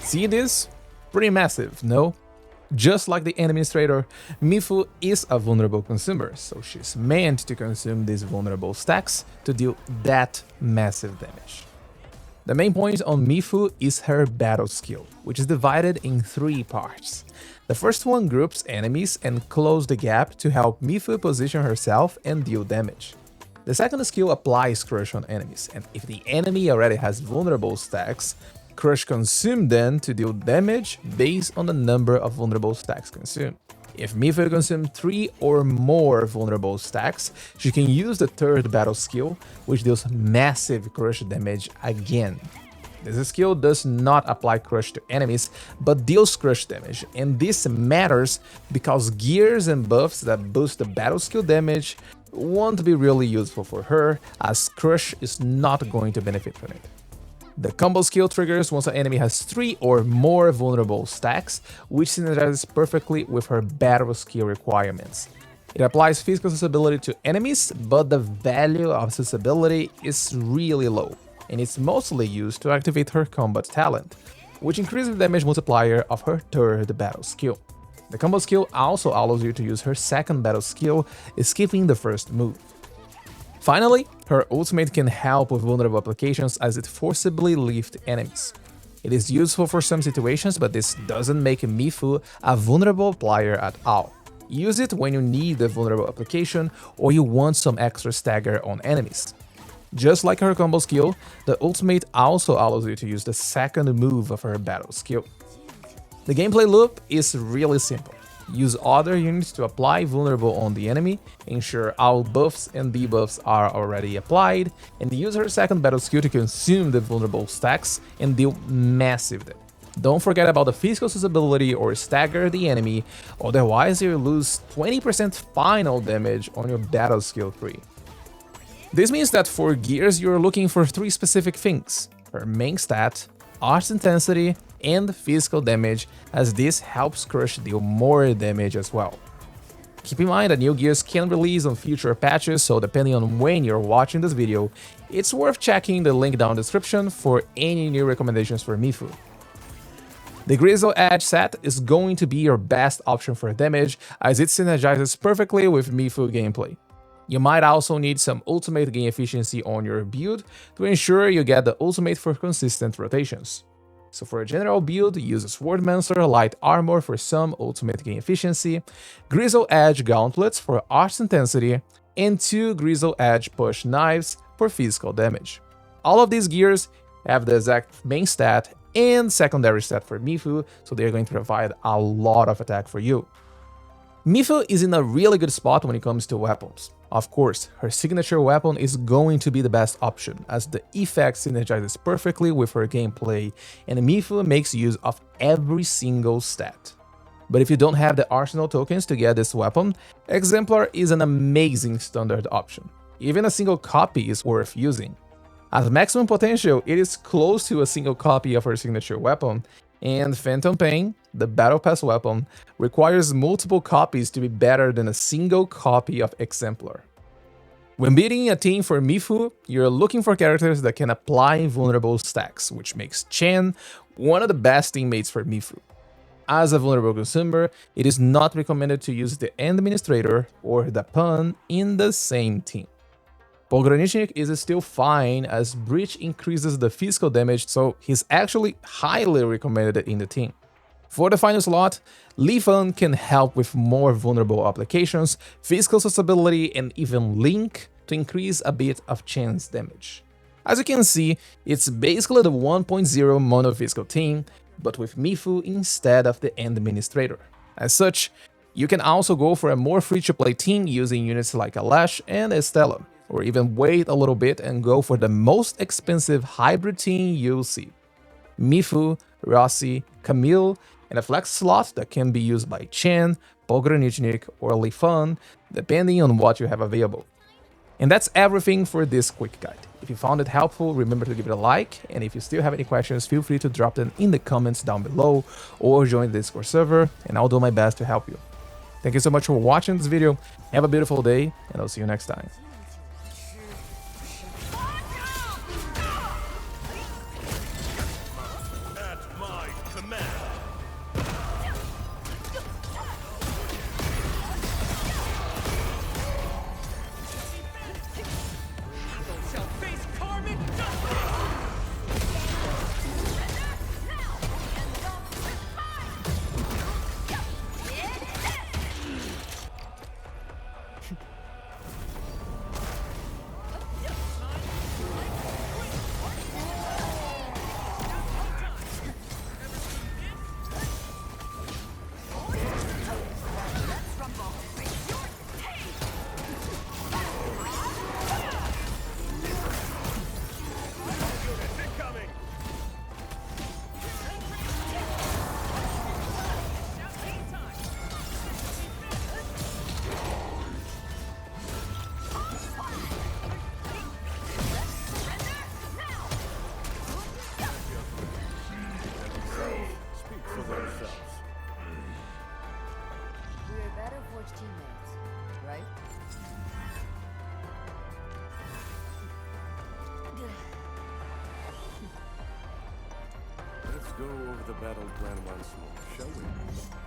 See this? Pretty massive, no? Just like the administrator, Mifu is a vulnerable consumer, so she's meant to consume these vulnerable stacks to deal that massive damage. The main point on Mifu is her battle skill, which is divided in 3 parts. The first one groups enemies and closes the gap to help Mifu position herself and deal damage. The second skill applies Crush on enemies, and if the enemy already has vulnerable stacks, Crush consume them to deal damage based on the number of vulnerable stacks consumed. If Mifu consumes 3 or more vulnerable stacks, she can use the third battle skill, which deals massive crush damage again. This skill does not apply crush to enemies, but deals crush damage, and this matters because gears and buffs that boost the battle skill damage won't be really useful for her, as crush is not going to benefit from it. The combo skill triggers once an enemy has 3 or more vulnerable stacks, which synergizes perfectly with her battle skill requirements. It applies physical accessibility to enemies, but the value of accessibility is really low, and it's mostly used to activate her combat talent, which increases the damage multiplier of her third battle skill. The combo skill also allows you to use her second battle skill, skipping the first move. Finally, her ultimate can help with vulnerable applications as it forcibly lifts enemies. It is useful for some situations, but this doesn't make Mifu a vulnerable player at all. Use it when you need a vulnerable application or you want some extra stagger on enemies. Just like her combo skill, the ultimate also allows you to use the second move of her battle skill. The gameplay loop is really simple. Use other units to apply vulnerable on the enemy, ensure all buffs and debuffs are already applied, and use her second battle skill to consume the vulnerable stacks and deal massive damage. Don't forget about the physical accessibility or stagger the enemy, otherwise you lose 20% final damage on your battle skill tree. This means that for gears you're looking for 3 specific things: her main stat, arch intensity, and physical damage, as this helps Crush deal more damage as well. Keep in mind that new gears can release on future patches, so depending on when you're watching this video, it's worth checking the link down in the description for any new recommendations for Mifu. The Grizzle Edge set is going to be your best option for damage, as it synergizes perfectly with Mifu gameplay. You might also need some ultimate gain efficiency on your build to ensure you get the ultimate for consistent rotations. So for a general build, use a Swordmancer Light Armor for some ultimate gain efficiency, Grizzle Edge Gauntlets for arch intensity, and 2 Grizzle Edge Push Knives for physical damage. All of these gears have the exact main stat and secondary stat for Mifu, so they're going to provide a lot of attack for you. Mifu is in a really good spot when it comes to weapons. Of course, her signature weapon is going to be the best option, as the effect synergizes perfectly with her gameplay, and Mifu makes use of every single stat. But if you don't have the arsenal tokens to get this weapon, Exemplar is an amazing standard option. Even a single copy is worth using. At maximum potential, it is close to a single copy of her signature weapon, and Phantom Pain, the Battle Pass weapon, requires multiple copies to be better than a single copy of Exemplar. When building a team for Mifu, you're looking for characters that can apply vulnerable stacks, which makes Chen one of the best teammates for Mifu. As a vulnerable consumer, it is not recommended to use the Administrator or the Pun in the same team. Pogranichnik is still fine, as Breach increases the physical damage, so he's actually highly recommended in the team. For the final slot, Li Fan can help with more vulnerable applications, physical accessibility, and even Link to increase a bit of Chen's damage. As you can see, it's basically the 1.0 mono physical team, but with Mifu instead of the Administrator. As such, you can also go for a more free-to-play team using units like Alash and Estella, or even wait a little bit and go for the most expensive hybrid team you'll see: Mifu, Rossi, Camille, and a flex slot that can be used by Chen, Pogranichnik, or Li Fan, depending on what you have available. And that's everything for this quick guide. If you found it helpful, remember to give it a like, and if you still have any questions, feel free to drop them in the comments down below, or join the Discord server, and I'll do my best to help you. Thank you so much for watching this video, have a beautiful day, and I'll see you next time. At my command. go over the battle plan once more, shall we?